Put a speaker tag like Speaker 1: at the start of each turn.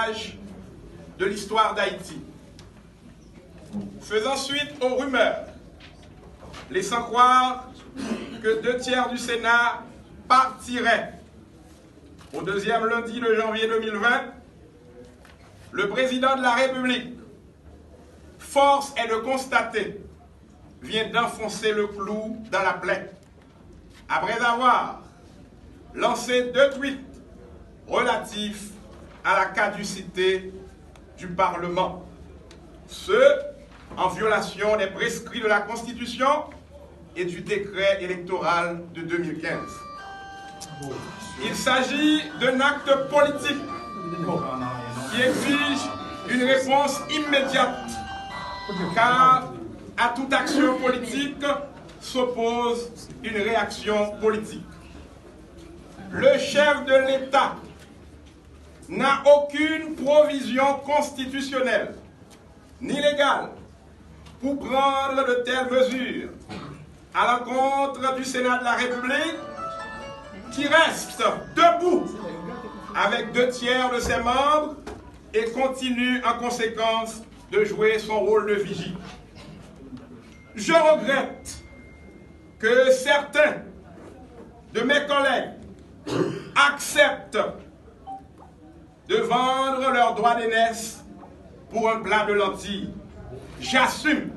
Speaker 1: page de l'histoire d'Haïti, faisant suite aux rumeurs, laissant croire que 2/3 du Sénat partiraient. Au deuxième lundi de janvier 2020, le président de la République, force est de constater, vient d'enfoncer le clou dans la plaie. Après avoir lancé 2 tweets relatifs à la caducité du Parlement, ce en violation des prescrits de la Constitution et du décret électoral de 2015. Il s'agit d'un acte politique qui exige une réponse immédiate, car à toute action politique s'oppose une réaction politique. Le chef de l'État n'a aucune provision constitutionnelle ni légale pour prendre de telles mesures à l'encontre du Sénat de la République, qui reste debout avec 2/3 de ses membres et continue en conséquence de jouer son rôle de vigie. Je regrette que certains de mes collègues acceptent de vendre leurs droits d'aînesse pour un plat de lentilles. J'assume